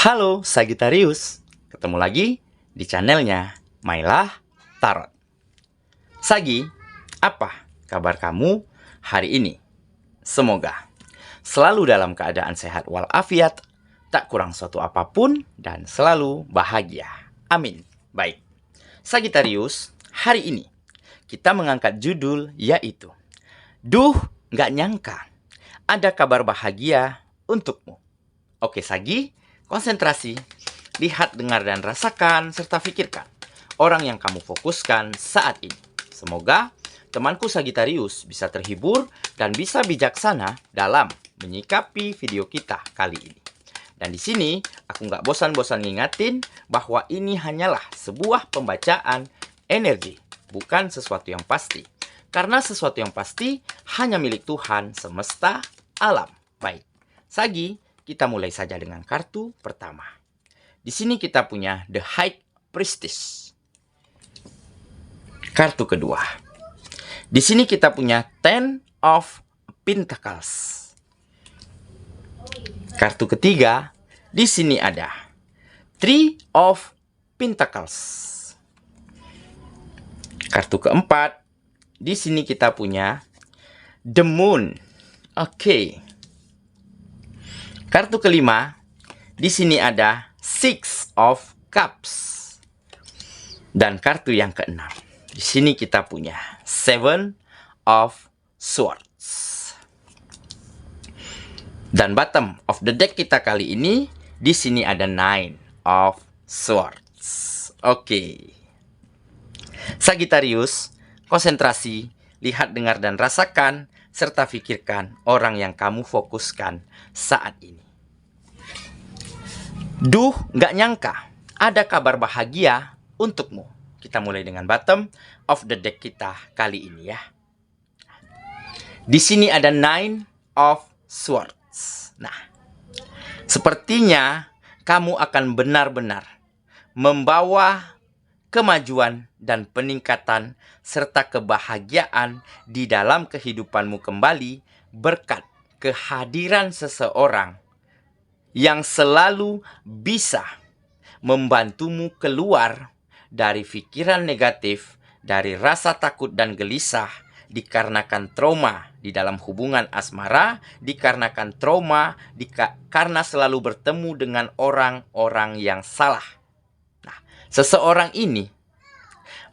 Halo Sagittarius, ketemu lagi di channelnya Mailah Tarot. Sagi, apa kabar kamu hari ini? Semoga selalu dalam keadaan sehat walafiat, tak kurang suatu apapun, dan selalu bahagia. Amin. Baik, Sagittarius, hari ini kita mengangkat judul yaitu Duh, nggak nyangka ada kabar bahagia untukmu. Oke Sagi, konsentrasi, lihat, dengar, dan rasakan, serta pikirkan orang yang kamu fokuskan saat ini. Semoga temanku Sagittarius bisa terhibur dan bisa bijaksana dalam menyikapi video kita kali ini. Dan di sini aku nggak bosan-bosan ngingatin bahwa ini hanyalah sebuah pembacaan energi, bukan sesuatu yang pasti. Karena sesuatu yang pasti hanya milik Tuhan semesta alam. Baik, Sagi, kita mulai saja dengan kartu pertama. Di sini kita punya The High Priestess. Kartu kedua. Di sini kita punya Ten of Pentacles. Kartu ketiga, di sini ada Three of Pentacles. Kartu keempat, di sini kita punya The Moon. Oke. Kartu kelima, di sini ada Six of Cups. Dan kartu yang keenam, di sini kita punya Seven of Swords. Dan bottom of the deck kita kali ini, di sini ada Nine of Swords. Oke. Sagittarius, konsentrasi, lihat, dengar, dan rasakan, serta pikirkan orang yang kamu fokuskan saat ini. Duh, nggak nyangka ada kabar bahagia untukmu. Kita mulai dengan bottom of the deck kita kali ini ya. Di sini ada Nine of Swords. Nah, sepertinya kamu akan benar-benar membawa kemajuan dan peningkatan serta kebahagiaan di dalam kehidupanmu kembali berkat kehadiran seseorang yang selalu bisa membantumu keluar dari pikiran negatif, dari rasa takut dan gelisah, dikarenakan trauma di dalam hubungan asmara, dikarenakan trauma karena selalu bertemu dengan orang-orang yang salah. Nah, seseorang ini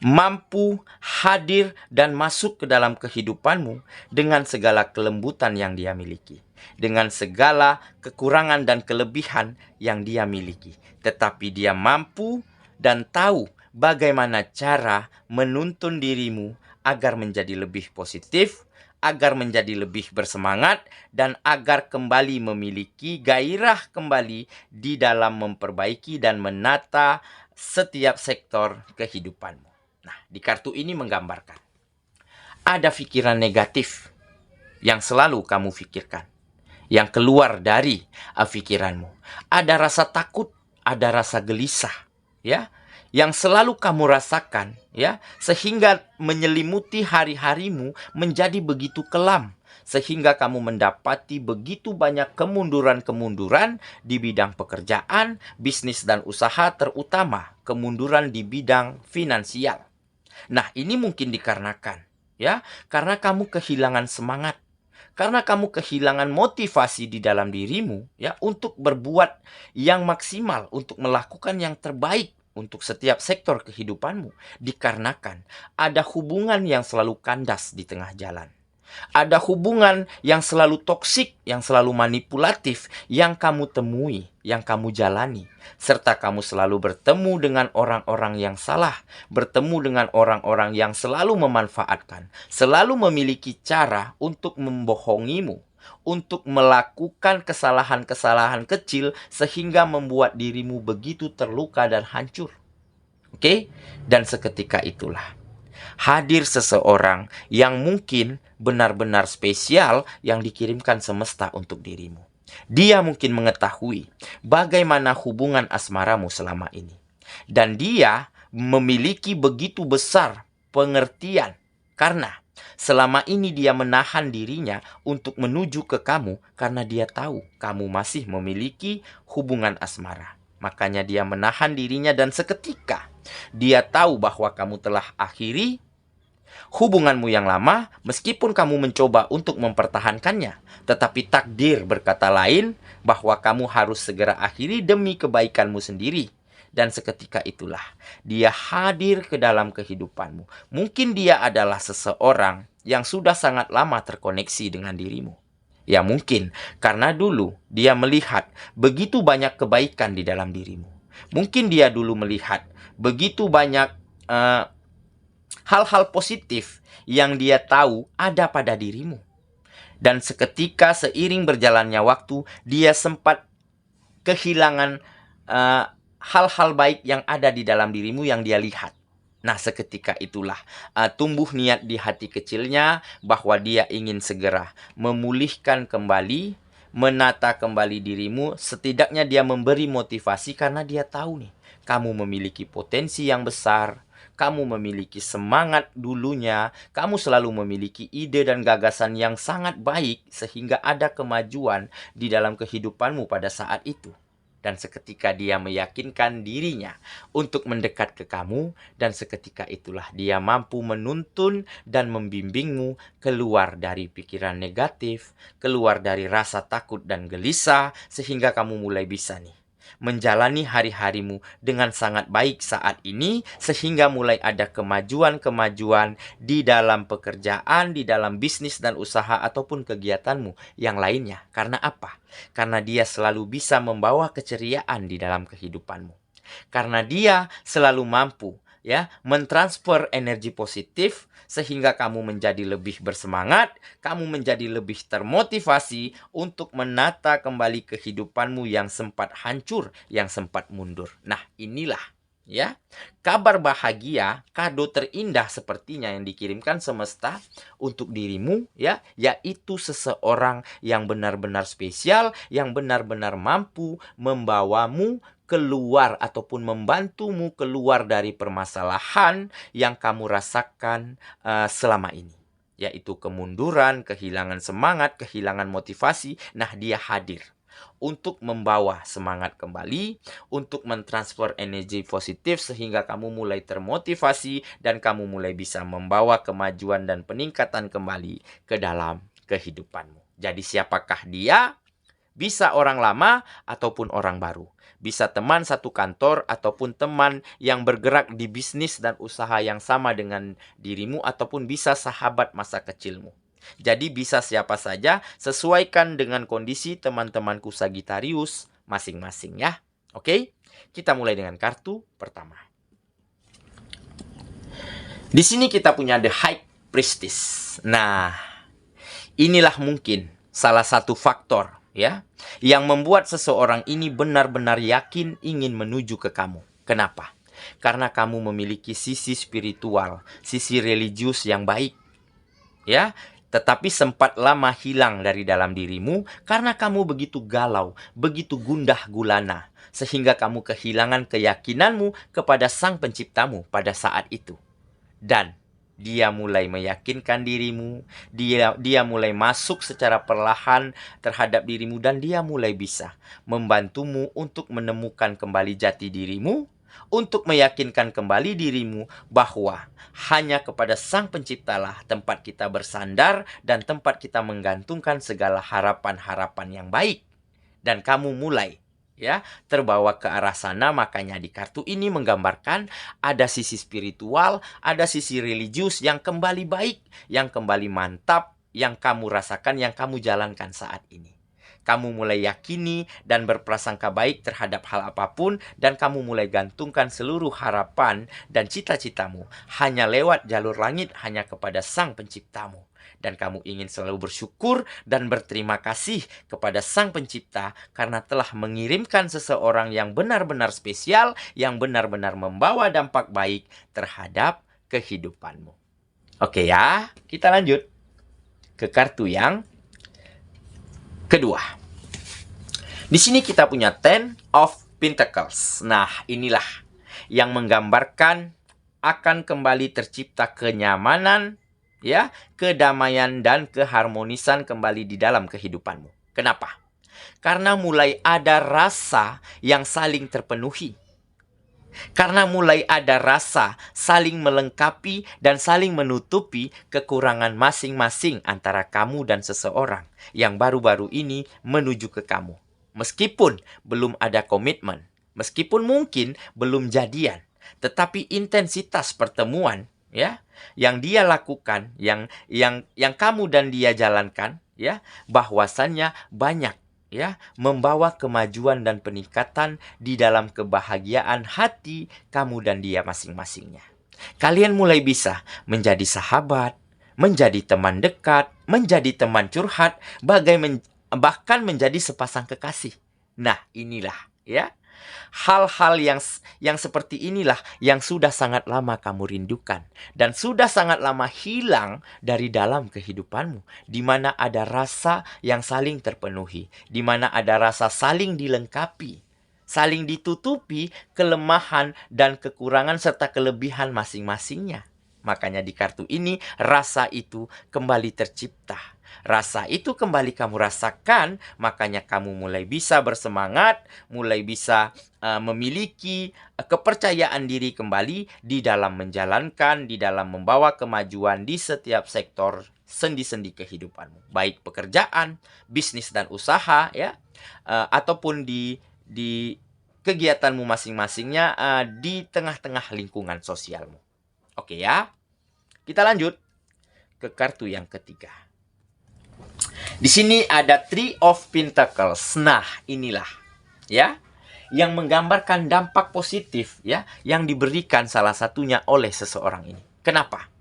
mampu hadir dan masuk ke dalam kehidupanmu dengan segala kelembutan yang dia miliki, dengan segala kekurangan dan kelebihan yang dia miliki. Tetapi dia mampu dan tahu bagaimana cara menuntun dirimu agar menjadi lebih positif, agar menjadi lebih bersemangat, dan agar kembali memiliki gairah kembali di dalam memperbaiki dan menata setiap sektor kehidupanmu. Nah, di kartu ini menggambarkan ada pikiran negatif yang selalu kamu pikirkan, yang keluar dari pikiranmu. Ada rasa takut, ada rasa gelisah, ya, yang selalu kamu rasakan, ya, sehingga menyelimuti hari-harimu menjadi begitu kelam, sehingga kamu mendapati begitu banyak kemunduran-kemunduran di bidang pekerjaan, bisnis dan usaha, terutama kemunduran di bidang finansial. Nah, ini mungkin dikarenakan, ya, karena kamu kehilangan semangat, karena kamu kehilangan motivasi di dalam dirimu, ya, untuk berbuat yang maksimal, untuk melakukan yang terbaik untuk setiap sektor kehidupanmu, dikarenakan ada hubungan yang selalu kandas di tengah jalan. Ada hubungan yang selalu toksik, yang selalu manipulatif, yang kamu temui, yang kamu jalani. Serta kamu selalu bertemu dengan orang-orang yang salah, bertemu dengan orang-orang yang selalu memanfaatkan, selalu memiliki cara untuk membohongimu, untuk melakukan kesalahan-kesalahan kecil sehingga membuat dirimu begitu terluka dan hancur. Oke? Dan seketika itulah hadir seseorang yang mungkin benar-benar spesial yang dikirimkan semesta untuk dirimu. Dia mungkin mengetahui bagaimana hubungan asmaramu selama ini. Dan dia memiliki begitu besar pengertian karena selama ini dia menahan dirinya untuk menuju ke kamu karena dia tahu kamu masih memiliki hubungan asmara. Makanya dia menahan dirinya dan seketika dia tahu bahwa kamu telah akhiri hubunganmu yang lama, meskipun kamu mencoba untuk mempertahankannya, tetapi takdir berkata lain bahwa kamu harus segera akhiri demi kebaikanmu sendiri. Dan seketika itulah dia hadir ke dalam kehidupanmu. Mungkin dia adalah seseorang yang sudah sangat lama terkoneksi dengan dirimu. Ya mungkin karena dulu dia melihat begitu banyak kebaikan di dalam dirimu. Mungkin dia dulu melihat begitu banyak hal-hal positif yang dia tahu ada pada dirimu. Dan seketika seiring berjalannya waktu, dia sempat kehilangan hal-hal baik yang ada di dalam dirimu yang dia lihat. Nah, seketika itulah tumbuh niat di hati kecilnya bahwa dia ingin segera memulihkan kembali, menata kembali dirimu. Setidaknya dia memberi motivasi karena dia tahu nih, kamu memiliki potensi yang besar. Kamu memiliki semangat dulunya, kamu selalu memiliki ide dan gagasan yang sangat baik sehingga ada kemajuan di dalam kehidupanmu pada saat itu. Dan seketika dia meyakinkan dirinya untuk mendekat ke kamu, dan seketika itulah dia mampu menuntun dan membimbingmu keluar dari pikiran negatif, keluar dari rasa takut dan gelisah, sehingga kamu mulai bisa nih menjalani hari-harimu dengan sangat baik saat ini, sehingga mulai ada kemajuan-kemajuan di dalam pekerjaan, di dalam bisnis dan usaha ataupun kegiatanmu yang lainnya. Karena apa? Karena dia selalu bisa membawa keceriaan di dalam kehidupanmu. Karena dia selalu mampu mentransfer energi positif sehingga kamu menjadi lebih bersemangat, kamu menjadi lebih termotivasi untuk menata kembali kehidupanmu yang sempat hancur, yang sempat mundur. Nah, inilah kabar bahagia, kado terindah sepertinya yang dikirimkan semesta untuk dirimu, yaitu seseorang yang benar-benar spesial, yang benar-benar mampu membawamu keluar ataupun membantumu keluar dari permasalahan yang kamu rasakan selama ini, yaitu kemunduran, kehilangan semangat, kehilangan motivasi. Nah, dia hadir untuk membawa semangat kembali, untuk mentransfer energi positif sehingga kamu mulai termotivasi dan kamu mulai bisa membawa kemajuan dan peningkatan kembali ke dalam kehidupanmu. Jadi siapakah dia? Bisa orang lama ataupun orang baru. Bisa teman satu kantor ataupun teman yang bergerak di bisnis dan usaha yang sama dengan dirimu, ataupun bisa sahabat masa kecilmu. Jadi bisa siapa saja, sesuaikan dengan kondisi teman-temanku Sagittarius masing-masing ya. Oke? Kita mulai dengan kartu pertama. Di sini kita punya The High Priestess. Nah, inilah mungkin salah satu faktor yang membuat seseorang ini benar-benar yakin ingin menuju ke kamu. Kenapa? Karena kamu memiliki sisi spiritual, sisi religius yang baik. Tetapi sempat lama hilang dari dalam dirimu karena kamu begitu galau, begitu gundah gulana, sehingga kamu kehilangan keyakinanmu kepada Sang Penciptamu pada saat itu. Dan dia mulai meyakinkan dirimu, dia mulai masuk secara perlahan terhadap dirimu, dan dia mulai bisa membantumu untuk menemukan kembali jati dirimu, untuk meyakinkan kembali dirimu bahwa hanya kepada Sang Penciptalah tempat kita bersandar dan tempat kita menggantungkan segala harapan-harapan yang baik. Dan kamu mulai terbawa ke arah sana. Makanya di kartu ini menggambarkan ada sisi spiritual, ada sisi religius yang kembali baik, yang kembali mantap, yang kamu rasakan, yang kamu jalankan saat ini. Kamu mulai yakini dan berprasangka baik terhadap hal apapun, dan kamu mulai gantungkan seluruh harapan dan cita-citamu hanya lewat jalur langit, hanya kepada Sang Penciptamu. Dan kamu ingin selalu bersyukur dan berterima kasih kepada Sang Pencipta karena telah mengirimkan seseorang yang benar-benar spesial, yang benar-benar membawa dampak baik terhadap kehidupanmu. Oke ya, kita lanjut ke kartu yang kedua. Di sini kita punya Ten of Pentacles. Nah, inilah yang menggambarkan akan kembali tercipta kenyamanan, kedamaian dan keharmonisan kembali di dalam kehidupanmu. Kenapa? Karena mulai ada rasa yang saling terpenuhi. Karena mulai ada rasa saling melengkapi dan saling menutupi kekurangan masing-masing antara kamu dan seseorang yang baru-baru ini menuju ke kamu. Meskipun belum ada komitmen, meskipun mungkin belum jadian, tetapi intensitas pertemuan ya yang dia lakukan, yang kamu dan dia jalankan ya, bahwasannya banyak ya, membawa kemajuan dan peningkatan di dalam kebahagiaan hati kamu dan dia masing-masingnya. Kalian mulai bisa menjadi sahabat, menjadi teman dekat, menjadi teman curhat, bahkan menjadi sepasang kekasih. Nah, inilah ya, hal-hal yang seperti inilah yang sudah sangat lama kamu rindukan dan sudah sangat lama hilang dari dalam kehidupanmu, di mana ada rasa yang saling terpenuhi, di mana ada rasa saling dilengkapi, saling ditutupi kelemahan dan kekurangan serta kelebihan masing-masingnya. Makanya di kartu ini rasa itu kembali tercipta. Rasa itu kembali kamu rasakan, makanya kamu mulai bisa bersemangat, mulai bisa memiliki kepercayaan diri kembali di dalam menjalankan, di dalam membawa kemajuan di setiap sektor sendi-sendi kehidupanmu. Baik pekerjaan, bisnis dan usaha ya, ataupun di kegiatanmu masing-masingnya, di tengah-tengah lingkungan sosialmu. Oke ya, kita lanjut ke kartu yang ketiga. Di sini ada Three of Pentacles. Nah, inilah ya yang menggambarkan dampak positif ya yang diberikan salah satunya oleh seseorang ini. Kenapa?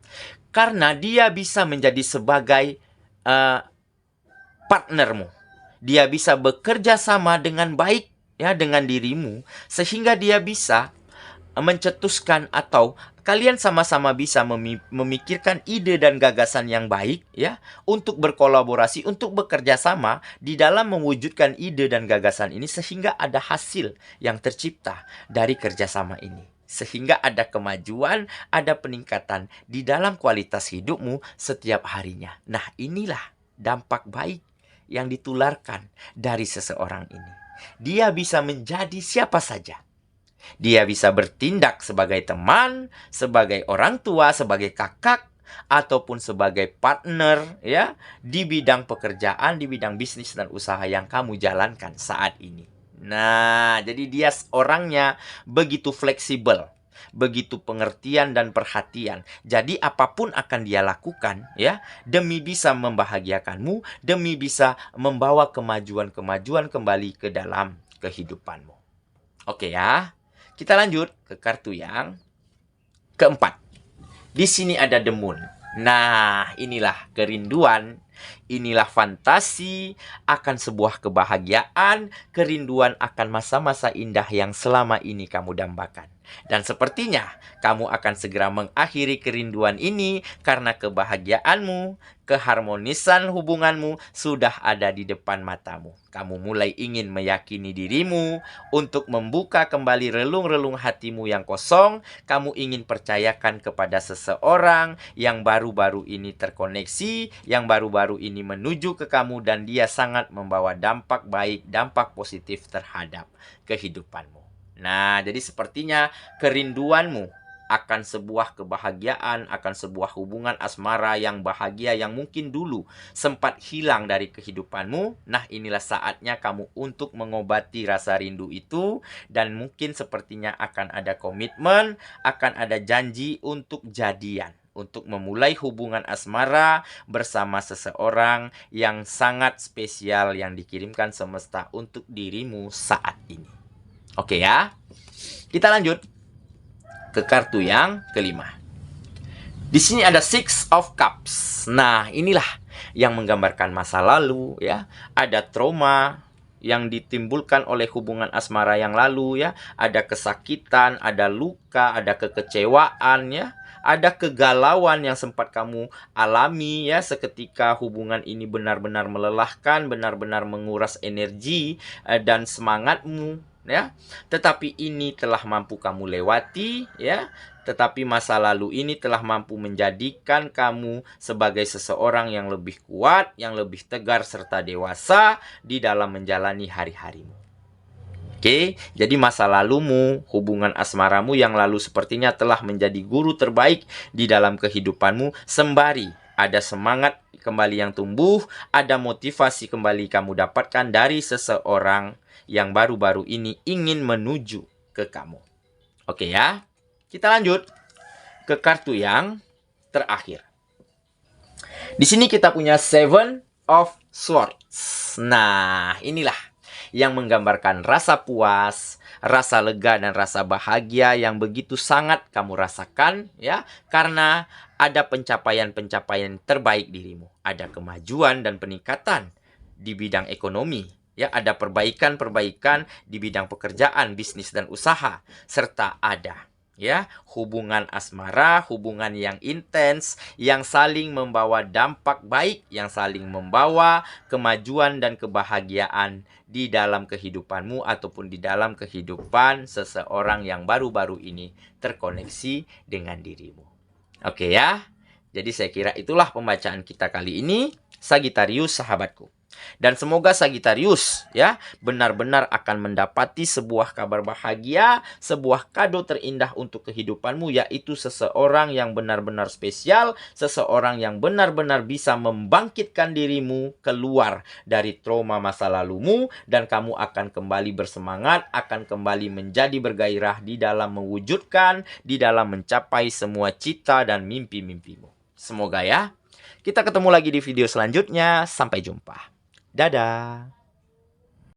Karena dia bisa menjadi sebagai partnermu. Dia bisa bekerja sama dengan baik ya dengan dirimu sehingga dia bisa mencetuskan atau kalian sama-sama bisa memikirkan ide dan gagasan yang baik ya untuk berkolaborasi, untuk bekerja sama di dalam mewujudkan ide dan gagasan ini sehingga ada hasil yang tercipta dari kerjasama ini. Sehingga ada kemajuan, ada peningkatan di dalam kualitas hidupmu setiap harinya. Nah, inilah dampak baik yang ditularkan dari seseorang ini. Dia bisa menjadi siapa saja. Dia bisa bertindak sebagai teman, sebagai orang tua, sebagai kakak, ataupun sebagai partner ya di bidang pekerjaan, di bidang bisnis dan usaha yang kamu jalankan saat ini. Nah, jadi dia orangnya begitu fleksibel, begitu pengertian dan perhatian. Jadi apapun akan dia lakukan ya demi bisa membahagiakanmu, demi bisa membawa kemajuan-kemajuan kembali ke dalam kehidupanmu. Oke ya. Kita lanjut ke kartu yang keempat. Di sini ada The Moon. Nah, inilah kerinduan, inilah fantasi akan sebuah kebahagiaan, kerinduan akan masa-masa indah yang selama ini kamu dambakan. Dan sepertinya kamu akan segera mengakhiri kerinduan ini karena kebahagiaanmu, keharmonisan hubunganmu sudah ada di depan matamu. Kamu mulai ingin meyakini dirimu untuk membuka kembali relung-relung hatimu yang kosong. Kamu ingin percayakan kepada seseorang yang baru-baru ini terkoneksi, yang baru-baru ini menuju ke kamu dan dia sangat membawa dampak baik, dampak positif terhadap kehidupanmu. Nah, jadi sepertinya kerinduanmu akan sebuah kebahagiaan, akan sebuah hubungan asmara yang bahagia yang mungkin dulu sempat hilang dari kehidupanmu. Nah, inilah saatnya kamu untuk mengobati rasa rindu itu dan mungkin sepertinya akan ada komitmen, akan ada janji untuk jadian, untuk memulai hubungan asmara bersama seseorang yang sangat spesial yang dikirimkan semesta untuk dirimu saat ini. Oke ya, kita lanjut ke kartu yang kelima. Di sini ada Six of Cups. Nah, inilah yang menggambarkan masa lalu ya. Ada trauma yang ditimbulkan oleh hubungan asmara yang lalu ya. Ada kesakitan, ada luka, ada kekecewaan ya. Ada kegalauan yang sempat kamu alami ya seketika hubungan ini benar-benar melelahkan, benar-benar menguras energi dan semangatmu. ya. Tetapi ini telah mampu kamu lewati, ya. Tetapi masa lalu ini telah mampu menjadikan kamu sebagai seseorang yang lebih kuat, yang lebih tegar serta dewasa di dalam menjalani hari-harimu. Oke, jadi masa lalumu, hubungan asmaramu yang lalu sepertinya telah menjadi guru terbaik di dalam kehidupanmu, sembari ada semangat kembali yang tumbuh, ada motivasi kembali kamu dapatkan dari seseorang yang baru-baru ini ingin menuju ke kamu. Oke ya, kita lanjut ke kartu yang terakhir. Di sini kita punya Seven of Swords. Nah, inilah yang menggambarkan rasa puas, rasa lega dan rasa bahagia yang begitu sangat kamu rasakan, ya, karena ada pencapaian-pencapaian terbaik dirimu, ada kemajuan dan peningkatan di bidang ekonomi, ya, ada perbaikan-perbaikan di bidang pekerjaan, bisnis dan usaha, serta ada, ya, hubungan asmara, hubungan yang intens, yang saling membawa dampak baik, yang saling membawa kemajuan dan kebahagiaan di dalam kehidupanmu ataupun di dalam kehidupan seseorang yang baru-baru ini terkoneksi dengan dirimu. Oke ya, jadi saya kira itulah pembacaan kita kali ini, Sagittarius sahabatku. Dan semoga Sagittarius ya benar-benar akan mendapati sebuah kabar bahagia, sebuah kado terindah untuk kehidupanmu, yaitu seseorang yang benar-benar spesial, seseorang yang benar-benar bisa membangkitkan dirimu keluar dari trauma masa lalumu, dan kamu akan kembali bersemangat, akan kembali menjadi bergairah di dalam mewujudkan, di dalam mencapai semua cita dan mimpi-mimpimu. Semoga ya. Kita ketemu lagi di video selanjutnya. Sampai jumpa. Dadah.